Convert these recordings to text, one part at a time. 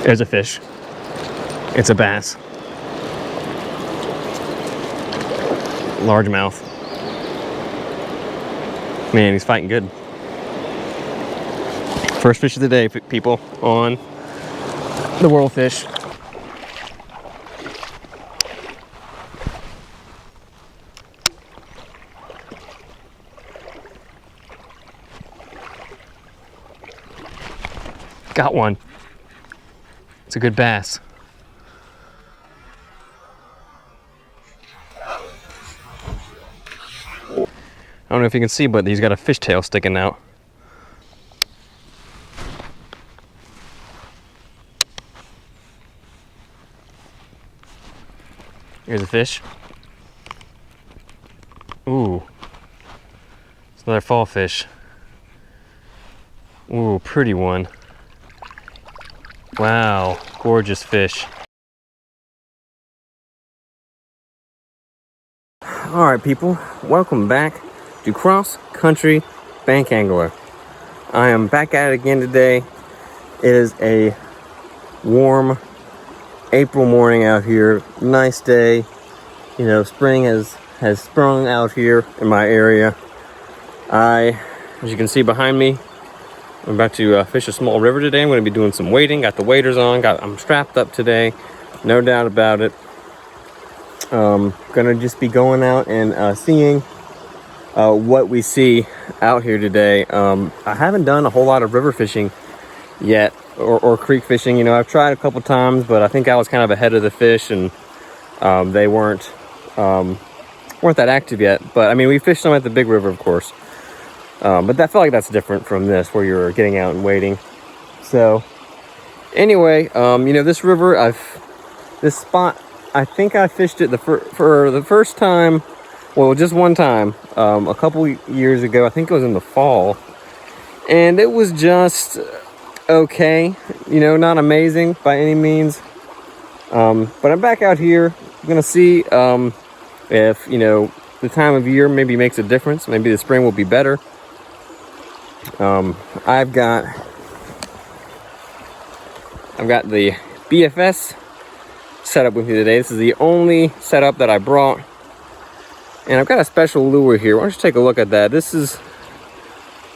There's a fish. It's a bass. Largemouth. Man, he's fighting good. First fish of the day, people, on the world fish. Got one. It's a good bass. I don't know if you can see, but he's got a fishtail sticking out. Here's a fish. Ooh. It's another fall fish. Ooh, pretty one. Wow, gorgeous fish. All right, people, welcome back to Cross Country Bank Angler. I am back at it again today. It is a warm April morning out here. Nice day. You know, spring has sprung out here in my area. As you can see behind me, I'm about to fish a small river today. I'm going to be doing some wading. Got the waders on. I'm strapped up today, no doubt about it. Gonna just be going out and seeing what we see out here today. I haven't done a whole lot of river fishing yet, or creek fishing. You know, I've tried a couple times, but I think I was kind of ahead of the fish, and they weren't that active yet. But I mean, we fished some at the big river, of course. But I feel like that's different from this, where you're getting out and wading. So anyway, you know, this river, this spot, I think I fished it for the first time, well, just one time, a couple years ago. I think it was in the fall, and it was just okay, you know, not amazing by any means. But I'm back out here. I'm gonna see if, you know, the time of year maybe makes a difference. Maybe the spring will be better. I've got the BFS setup with me today. This is the only setup that I brought, and I've got a special lure here. Why don't you take a look at that? This is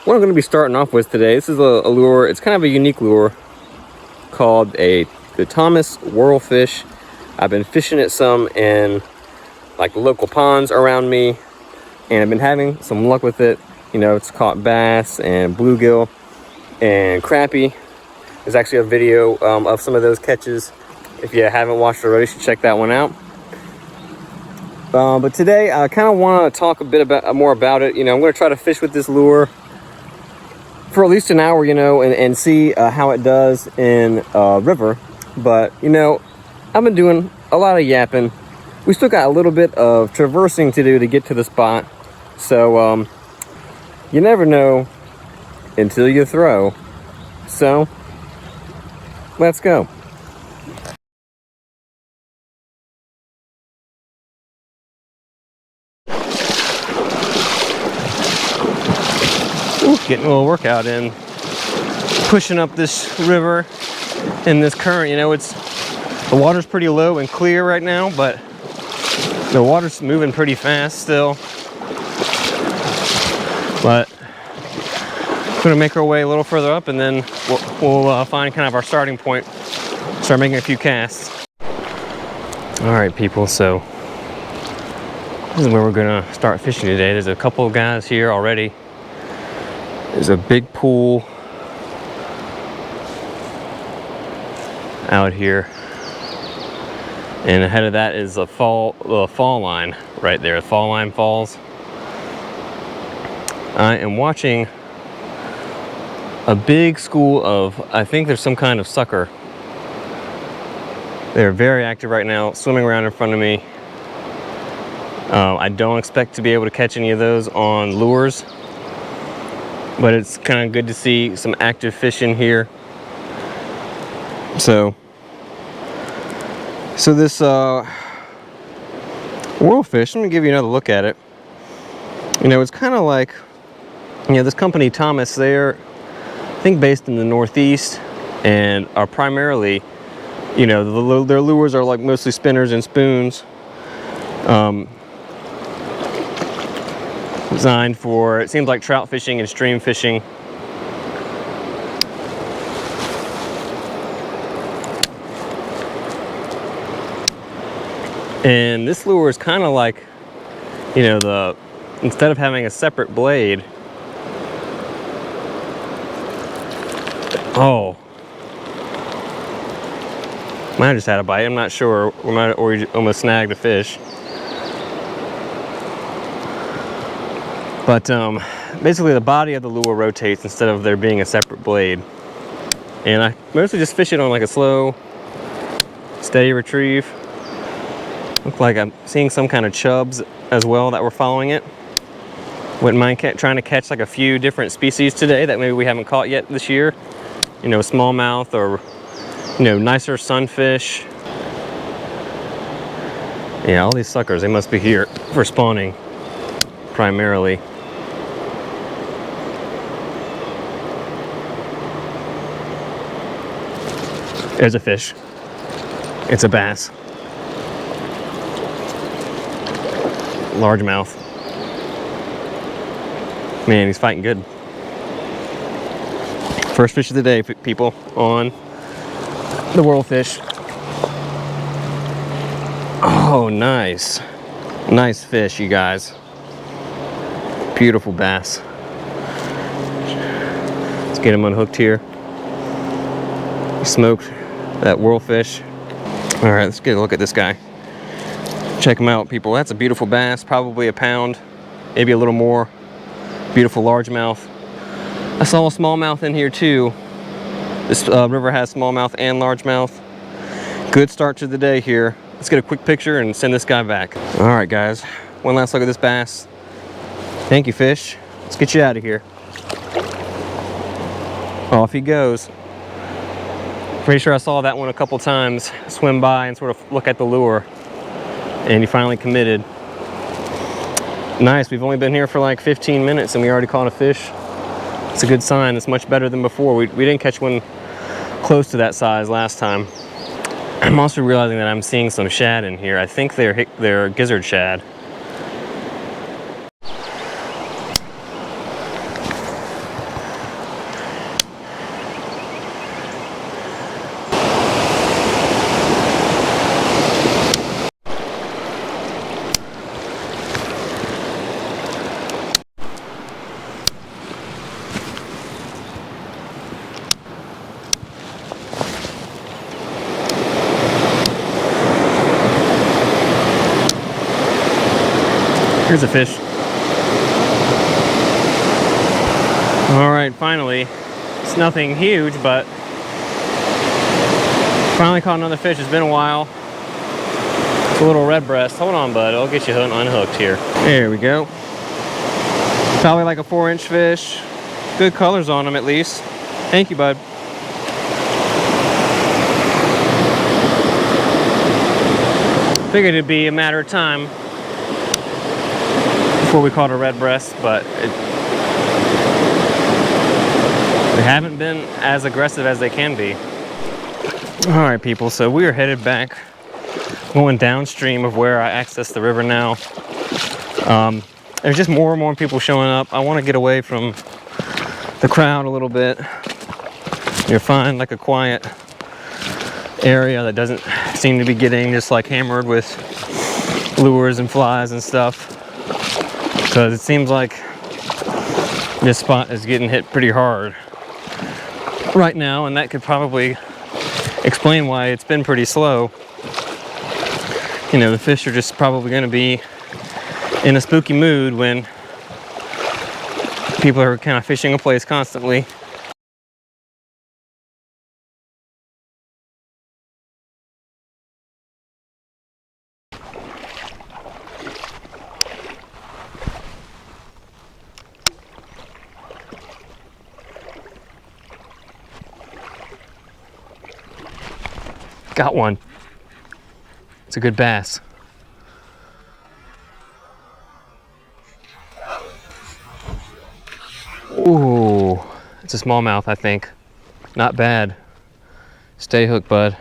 what I'm going to be starting off with today. This is a lure. It's kind of a unique lure called the Thomas Whirlfish. I've been fishing it some in like the local ponds around me, and I've been having some luck with it. You know, it's caught bass and bluegill and crappie. There's actually a video of some of those catches. If you haven't watched it already, you should check that one out. But today, I kind of want to talk a bit more about it. You know, I'm going to try to fish with this lure for at least an hour, you know, and see how it does in river. But, you know, I've been doing a lot of yapping. We still got a little bit of traversing to do to get to the spot. So, you never know until you throw. So, let's go. Ooh, getting a little workout in. Pushing up this river in this current. You know, the water's pretty low and clear right now, but the water's moving pretty fast still. But we're gonna make our way a little further up, and then we'll find kind of our starting point. Start making a few casts. All right, people. So this is where we're gonna start fishing today. There's a couple of guys here already. There's a big pool out here, and ahead of that is the fall line right there. The fall line falls. I am watching a big school of, I think there's some kind of sucker. They're very active right now, swimming around in front of me. I don't expect to be able to catch any of those on lures, but it's kind of good to see some active fish in here. So this whirlfish, let me give you another look at it. You know, it's kind of like, you know, this company Thomas, they're, I think, based in the Northeast, and are primarily You know, their lures are like mostly spinners and spoons. Designed for, it seems like, trout fishing and stream fishing. And this lure is kind of like, you know, instead of having a separate blade. Oh. Might have just had a bite, I'm not sure. We might have almost snagged a fish. But basically the body of the lure rotates instead of there being a separate blade. And I mostly just fish it on like a slow, steady retrieve. Look like I'm seeing some kind of chubs as well that were following it. Wouldn't mind trying to catch like a few different species today that maybe we haven't caught yet this year. You know, smallmouth or, you know, nicer sunfish. Yeah, all these suckers, they must be here for spawning primarily. There's a fish. It's a bass. Largemouth. Man, he's fighting good. First fish of the day, people, on the whirlfish. Oh, nice. Nice fish, you guys. Beautiful bass. Let's get him unhooked here. He smoked that whirlfish. All right, let's get a look at this guy. Check him out, people. That's a beautiful bass, probably a pound, maybe a little more. Beautiful largemouth. I saw a smallmouth in here too. This river has smallmouth and largemouth. Good start to the day here. Let's get a quick picture and send this guy back. All right, guys. One last look at this bass. Thank you, fish. Let's get you out of here. Off he goes. Pretty sure I saw that one a couple times swim by and sort of look at the lure. And he finally committed. Nice, we've only been here for like 15 minutes and we already caught a fish. It's a good sign. It's much better than before. We didn't catch one close to that size last time. I'm also realizing that I'm seeing some shad in here. I think they're gizzard shad. Here's a fish. All right, finally. It's nothing huge, but finally caught another fish. It's been a while. It's a little red breast. Hold on, bud. I'll get you unhooked here. There we go. Probably like a 4-inch fish. Good colors on them at least. Thank you, bud. Figured it'd be a matter of time before we caught a red breast, but they haven't been as aggressive as they can be. All right, people, so we are headed back, going downstream of where I access the river now. There's just more and more people showing up. I want to get away from the crowd a little bit. You'll find like a quiet area that doesn't seem to be getting just like hammered with lures and flies and stuff. Because it seems like this spot is getting hit pretty hard right now, and that could probably explain why it's been pretty slow. You know, the fish are just probably going to be in a spooky mood when people are kind of fishing a place constantly. Got one. It's a good bass. Ooh, it's a smallmouth, I think. Not bad. Stay hooked, bud.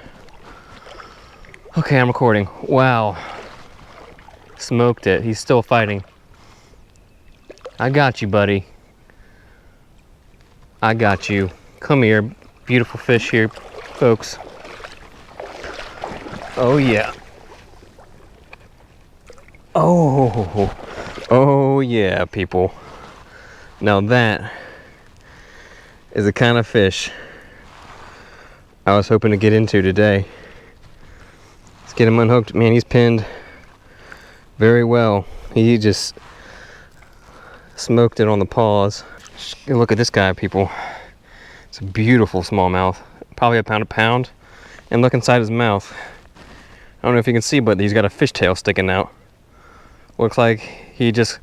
Okay, I'm recording. Wow. Smoked it. He's still fighting. I got you, buddy. I got you. Come here. Beautiful fish here, folks. Oh, yeah. Oh. Oh, yeah, people. Now that is the kind of fish I was hoping to get into today. Let's get him unhooked. Man, he's pinned very well. He just smoked it on the paws. Look at this guy, people. It's a beautiful smallmouth, probably a pound. And look inside his mouth. I don't know if you can see, but he's got a fishtail sticking out. Looks like he just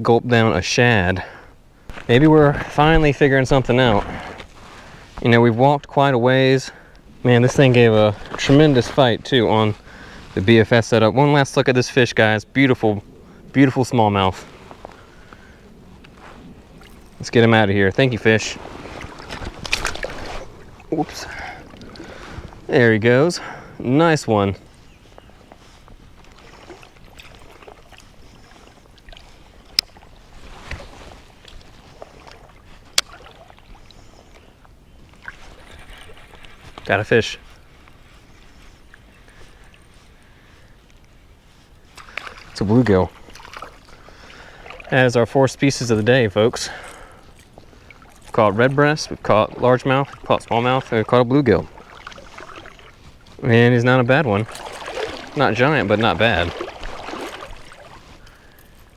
gulped down a shad. Maybe we're finally figuring something out. You know, we've walked quite a ways. Man, this thing gave a tremendous fight too on the BFS setup. One last look at this fish, guys. Beautiful, beautiful smallmouth. Let's get him out of here. Thank you, fish. Whoops. There he goes. Nice one. Got a fish. It's a bluegill. That is our fourth species of the day, folks. We've caught red breast, we've caught largemouth, we've caught smallmouth, and we've caught a bluegill. And he's not a bad one. Not giant, but not bad. I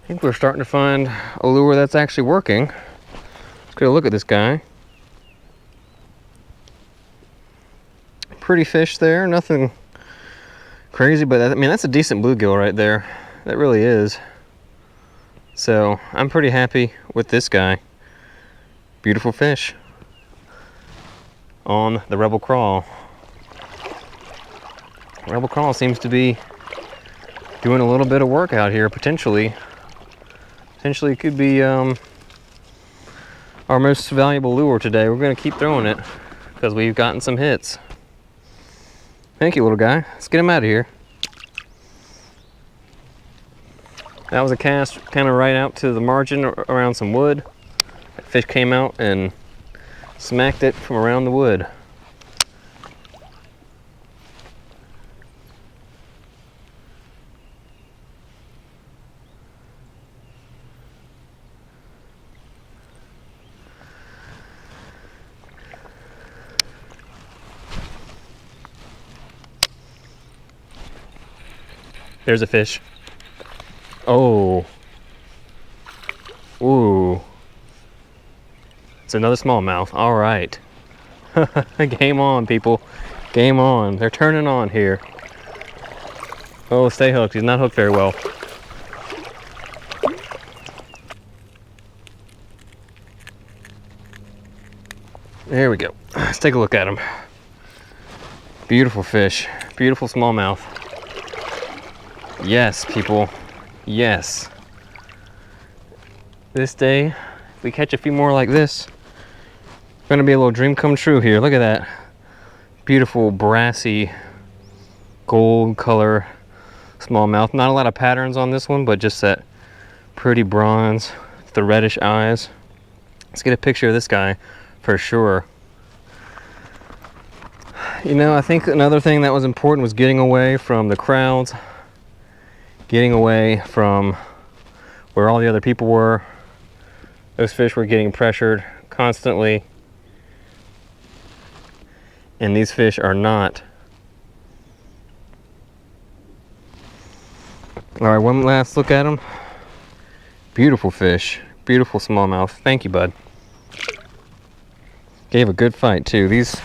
think we're starting to find a lure that's actually working. Let's get a look at this guy. Pretty fish there, nothing crazy, but I mean, that's a decent bluegill right there. That really is. So I'm pretty happy with this guy. Beautiful fish on the Rebel Crawl. Rebel Crawl seems to be doing a little bit of work out here. Potentially could be our most valuable lure today. We're going to keep throwing it because we've gotten some hits. Thank you, little guy. Let's get him out of here. That was a cast kind of right out to the margin around some wood. That fish came out and smacked it from around the wood. There's a fish. Oh. Ooh. It's another smallmouth. All right. Game on, people. Game on. They're turning on here. Oh, stay hooked. He's not hooked very well. There we go. Let's take a look at him. Beautiful fish. Beautiful smallmouth. Yes, people. Yes. This day, if we catch a few more like this, it's gonna be a little dream come true here. Look at that. Beautiful, brassy, gold color smallmouth. Not a lot of patterns on this one, but just that pretty bronze, the reddish eyes. Let's get a picture of this guy for sure. You know, I think another thing that was important was getting away from the crowds, getting away from where all the other people were. Those fish were getting pressured constantly, and these fish are not. All right, one last look at them. Beautiful fish, beautiful smallmouth. Thank you, bud. Gave a good fight too. These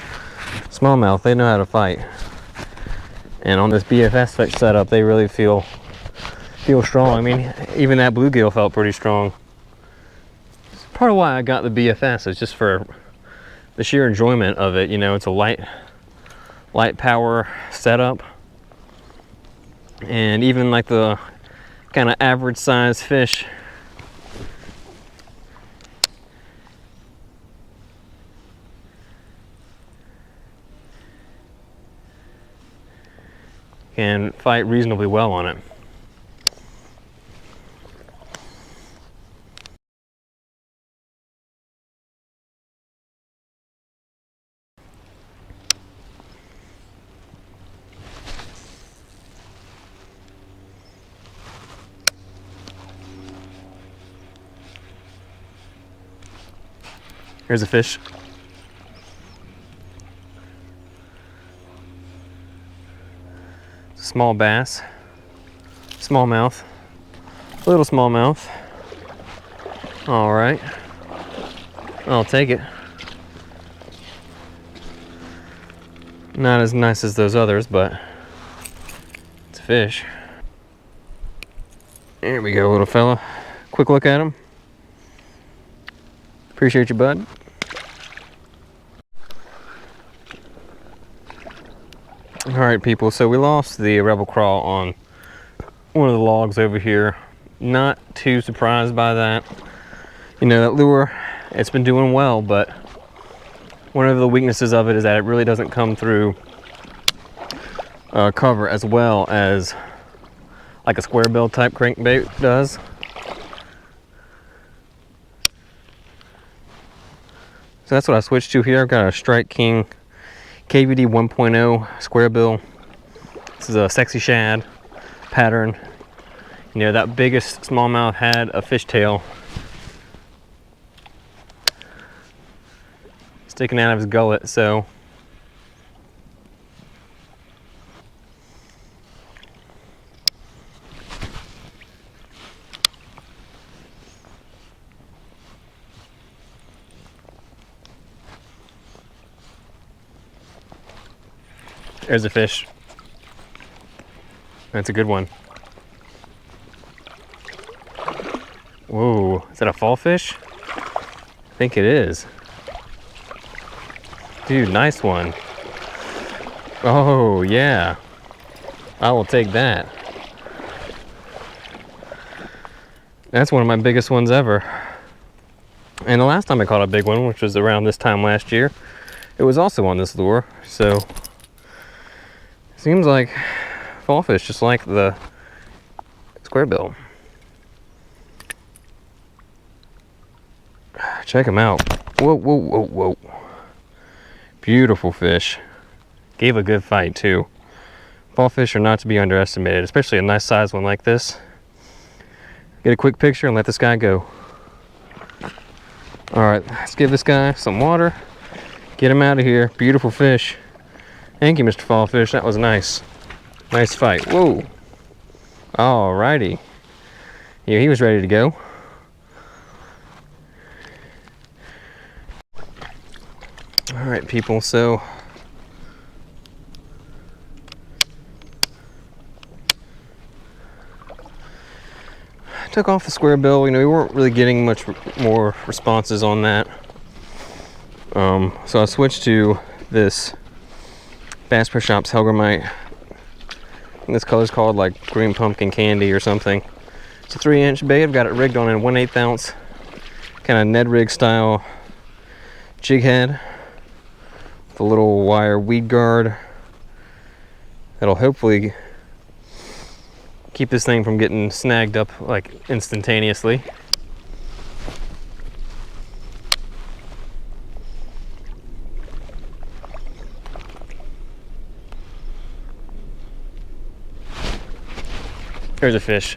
smallmouth, they know how to fight. And on this BFS fish setup, they really feel strong. I mean, even that bluegill felt pretty strong. Part of why I got the BFS is just for the sheer enjoyment of it. You know, it's a light power setup, and even like the kind of average size fish, can fight reasonably well on it. Here's a fish. Small bass, smallmouth, little smallmouth. All right, I'll take it. Not as nice as those others, but it's a fish. There we go, little fella. Quick look at him. Appreciate you, bud. All right, people, so we lost the rebel crawl on one of the logs over here. Not too surprised by that. You know, that lure, it's been doing well, but one of the weaknesses of it is that it really doesn't come through cover as well as like a square bill type crankbait does. So that's what I switched to here. I've got a Strike King KVD 1.0 square bill. This is a sexy shad pattern. You know, that biggest smallmouth had a fishtail sticking out of his gullet, so there's a fish. That's a good one. Whoa, is that a fall fish? I think it is. Dude, nice one. Oh, yeah. I will take that. That's one of my biggest ones ever. And the last time I caught a big one, which was around this time last year, it was also on this lure. So, seems like fall fish, just like the square bill. Check them out. Whoa, whoa, whoa, whoa. Beautiful fish. Gave a good fight too. Fall fish are not to be underestimated, especially a nice sized one like this. Get a quick picture and let this guy go. All right, let's give this guy some water. Get him out of here. Beautiful fish. Thank you, Mr. Fall Fish. That was nice. Nice fight. Whoa. All righty. Yeah, he was ready to go. All right, people, so I took off the square bill. You know, we weren't really getting much more responses on that. So I switched to this Bass Pro Shops Helgramite. This color's called like green pumpkin candy or something. It's a 3-inch bait. I've got it rigged on a 1/8 ounce kind of Ned rig style jig head with a little wire weed guard that'll hopefully keep this thing from getting snagged up like instantaneously. There's a fish.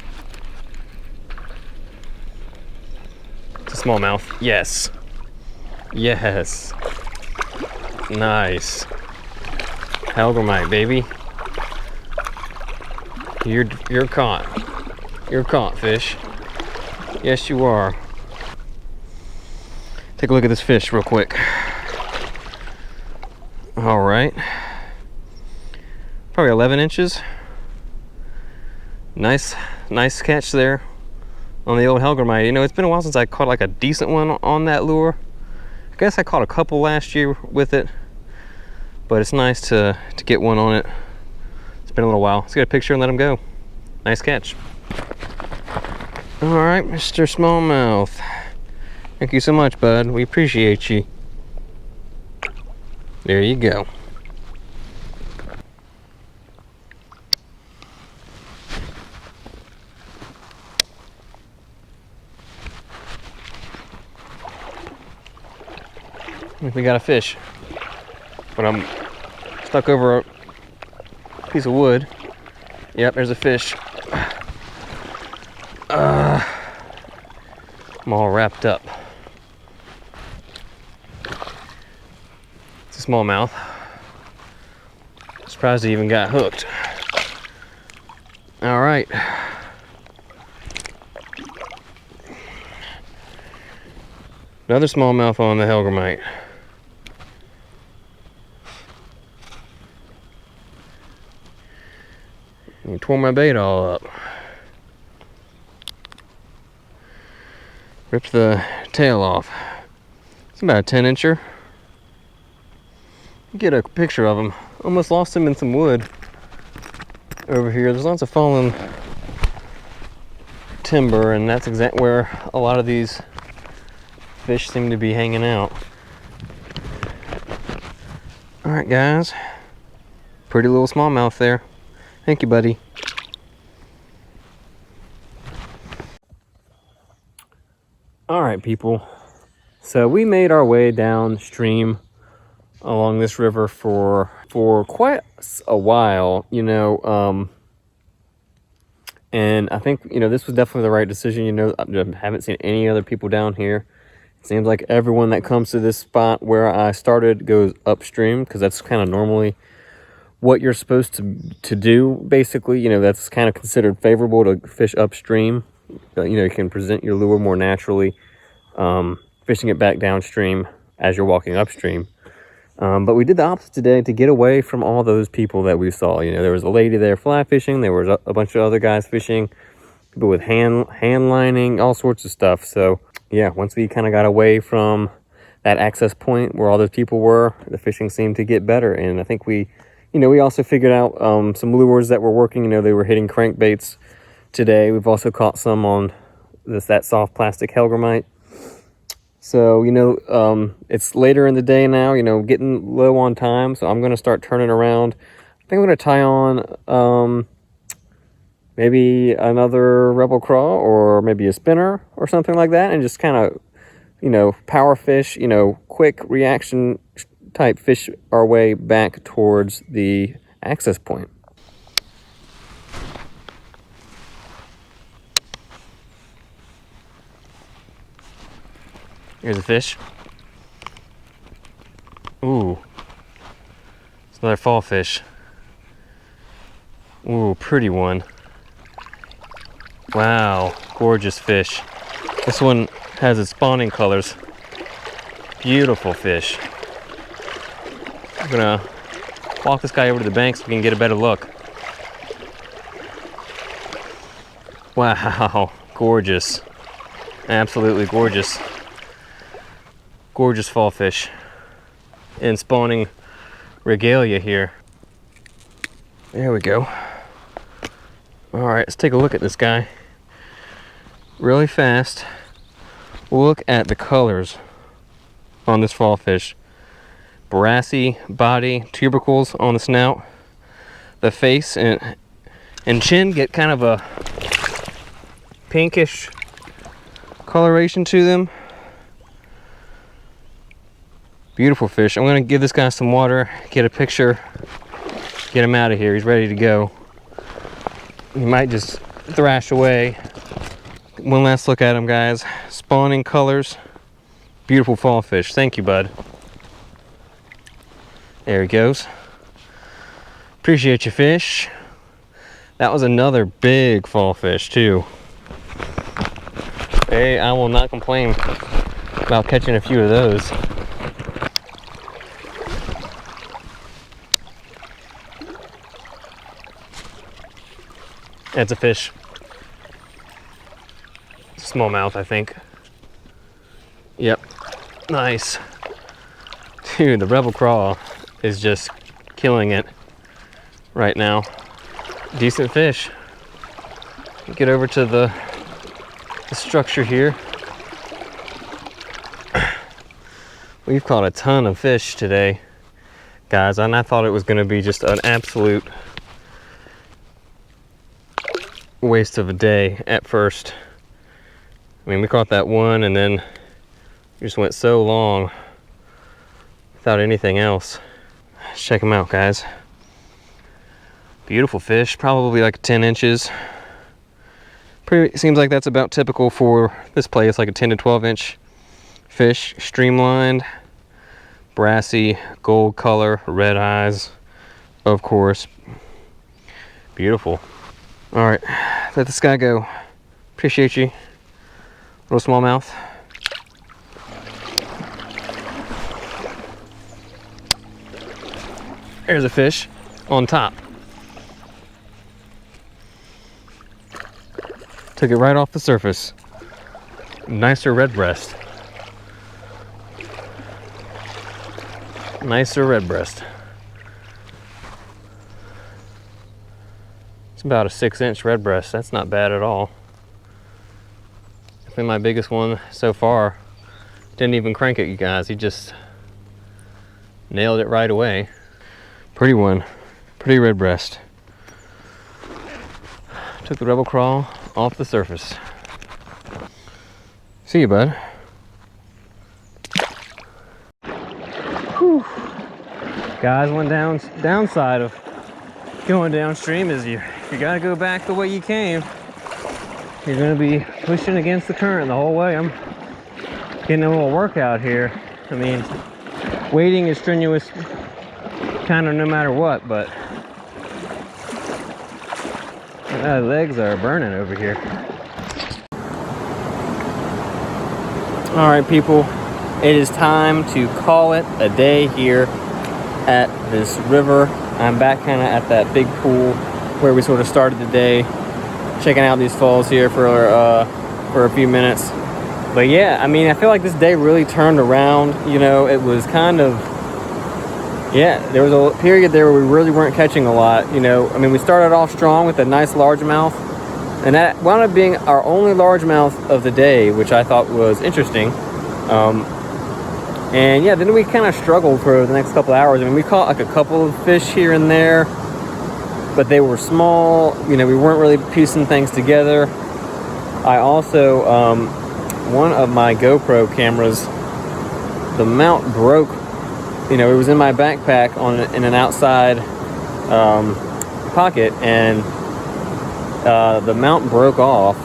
It's a smallmouth. Yes. Yes. Nice. Helgramite, baby. You're caught. You're caught, fish. Yes, you are. Take a look at this fish real quick. All right. Probably 11 inches. Nice catch there on the old Helgramite. You know, it's been a while since I caught like a decent one on that lure. I guess I caught a couple last year with it, but it's nice to get one on it. It's been a little while. Let's get a picture and let him go. Nice catch. All right, Mr. Smallmouth. Thank you so much, bud. We appreciate you. There you go. think we got a fish. But I'm stuck over a piece of wood. Yep, there's a fish. I'm all wrapped up. It's a smallmouth. Surprised he even got hooked. All right. Another smallmouth on the Hellgrammite. He tore my bait all up. Ripped the tail off. It's about a 10-incher. Get a picture of him. Almost lost him in some wood over here. There's lots of fallen timber, and that's exactly where a lot of these fish seem to be hanging out. All right, guys. Pretty little smallmouth there. Thank you, buddy. All right, people. So we made our way downstream along this river for quite a while, you know, and I think, you know, this was definitely the right decision. You know, I haven't seen any other people down here. It seems like everyone that comes to this spot where I started goes upstream, because that's kind of normally what you're supposed to do, basically. You know, that's kind of considered favorable to fish upstream. You know, you can present your lure more naturally, fishing it back downstream as you're walking upstream. But we did the opposite today to get away from all those people that we saw. You know, there was a lady there fly fishing. There was a bunch of other guys fishing, people with hand lining, all sorts of stuff. So yeah, once we kind of got away from that access point where all those people were, the fishing seemed to get better. And I think we also figured out some lures that were working. You know, they were hitting crankbaits today. We've also caught some on that soft plastic Hellgrammite. So, you know, it's later in the day now, you know, getting low on time. So I'm going to start turning around. I think I'm going to tie on maybe another Rebel Craw or maybe a spinner or something like that. And just kind of, you know, power fish, you know, quick reaction type fish our way back towards the access point. Here's a fish. Ooh. It's another fall fish. Ooh, pretty one. Wow, gorgeous fish. This one has its spawning colors. Beautiful fish. I'm gonna walk this guy over to the bank so we can get a better look. Wow, gorgeous. Absolutely gorgeous. Gorgeous fall fish and spawning regalia here. There we go. All right, let's take a look at this guy really fast. We'll look at the colors on this fall fish. Brassy body, tubercles on the snout. The face and chin get kind of a pinkish coloration to them. Beautiful fish. I'm gonna give this guy some water, get a picture, get him out of here. He's ready to go. He might just thrash away. One last look at him, guys. Spawning colors. Beautiful fall fish. Thank you, bud. There he goes. Appreciate you, fish. That was another big fall fish, too. Hey, I will not complain about catching a few of those. It's a fish. Smallmouth, I think. Yep. Nice. Dude, the Rebel Craw is just killing it right now. Decent fish. Get over to the structure here. We've caught a ton of fish today, guys, and I thought it was going to be just an absolute waste of a day at first. I mean, we caught that one and then we just went so long without anything else. Let's check them out, guys. Beautiful fish, probably like 10 inches. Seems like that's about typical for this place, like a 10 to 12 inch fish. Streamlined, brassy, gold color, red eyes, of course. Beautiful. All right, let this guy go. Appreciate you, little smallmouth. There's a fish on top. Took it right off the surface. Nicer red breast. Nicer red breast. It's about a 6-inch red breast. That's not bad at all. Definitely my biggest one so far. Didn't even crank it, you guys. He just nailed it right away. Pretty one. Pretty red breast. Took the rebel crawl off the surface. See you, bud. Whew. Guys, one downside of going downstream is you gotta go back the way you came. You're gonna be pushing against the current the whole way. I'm getting a little workout here. I mean, wading is strenuous kind of no matter what, but my legs are burning over here. All right, people, it is time to call it a day here at this river. I'm back kind of at that big pool where we sort of started the day, checking out these falls here for a few minutes. But yeah, I mean, I feel like this day really turned around. You know, it was kind of, yeah, there was a period there where we really weren't catching a lot. You know, I mean, we started off strong with a nice largemouth, and that wound up being our only largemouth of the day, which I thought was interesting. And yeah, then we kind of struggled for the next couple hours. I mean, we caught like a couple of fish here and there, but they were small. You know, we weren't really piecing things together. I also, one of my GoPro cameras, the mount broke. You know, it was in my backpack in an outside pocket, and the mount broke off.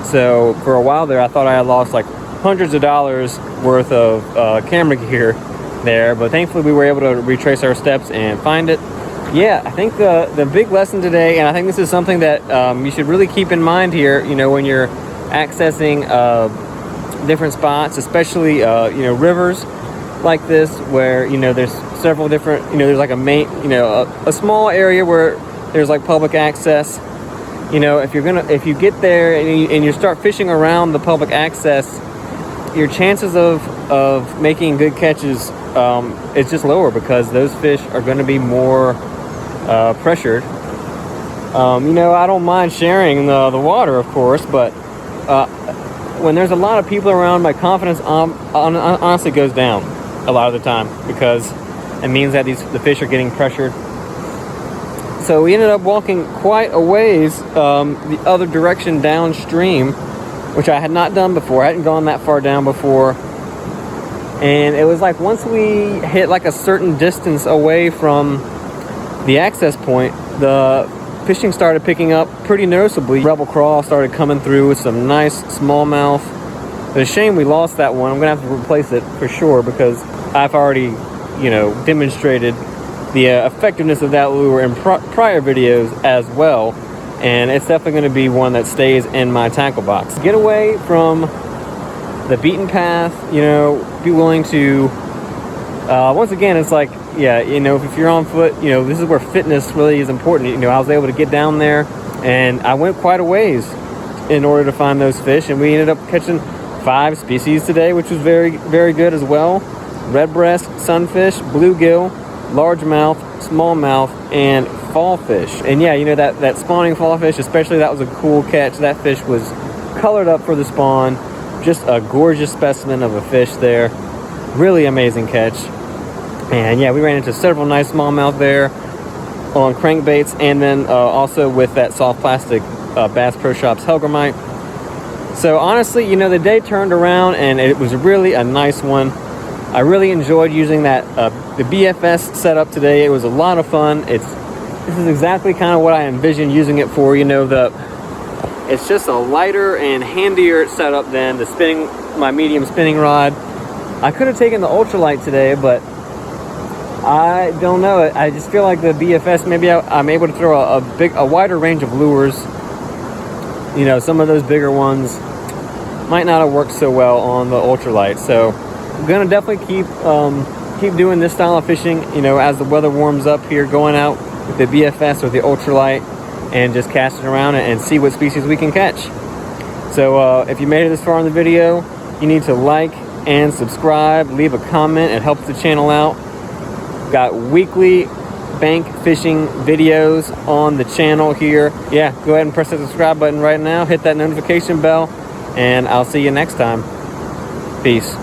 So for a while there, I thought I had lost like hundreds of dollars worth of camera gear there, but thankfully we were able to retrace our steps and find it. Yeah, I think the big lesson today, and I think this is something that you should really keep in mind here, you know, when you're accessing different spots, especially you know, rivers like this, where, you know, there's several different, you know, there's like a main, you know, a small area where there's like public access. You know, if you get there and you start fishing around the public access, your chances of making good catches is just lower, because those fish are going to be more pressured. You know, I don't mind sharing the water, of course, but when there's a lot of people around, my confidence honestly goes down a lot of the time, because it means that the fish are getting pressured. So we ended up walking quite a ways the other direction downstream, which I had not done before. I hadn't gone that far down before. And it was like once we hit like a certain distance away from the access point, the fishing started picking up pretty noticeably. Rebel crawl started coming through with some nice smallmouth. It's a shame we lost that one. I'm gonna have to replace it for sure, because I've already, you know, demonstrated the effectiveness of that lure in prior videos as well, and it's definitely going to be one that stays in my tackle box. Get away from the beaten path, you know, be willing to once again, it's like, yeah, you know, if you're on foot, you know, this is where fitness really is important. You know, I was able to get down there, and I went quite a ways in order to find those fish, and we ended up catching 5 species today, which was very, very good as well. Red breast, sunfish, bluegill, largemouth, smallmouth, and fallfish. And yeah, you know, that spawning fallfish, especially, that was a cool catch. That fish was colored up for the spawn. Just a gorgeous specimen of a fish there. Really amazing catch. And yeah, we ran into several nice smallmouth there on crankbaits, and then also with that soft plastic Bass Pro Shops Helgramite. So honestly, you know, the day turned around, and it was really a nice one. I really enjoyed using that the BFS setup today. It was a lot of fun. This is exactly kind of what I envisioned using it for. You know, it's just a lighter and handier setup than my medium spinning rod. I could have taken the ultralight today, but I don't know. I just feel like the BFS, maybe I'm able to throw a wider range of lures. You know, some of those bigger ones might not have worked so well on the ultralight. So I'm gonna definitely keep doing this style of fishing, you know, as the weather warms up here, going out with the BFS or the ultralight and just casting around and see what species we can catch. So if you made it this far in the video, you need to like and subscribe, leave a comment. It helps the channel out. Got weekly bank fishing videos on the channel here. Yeah, go ahead and press the subscribe button right now, hit that notification bell, and I'll see you next time. Peace.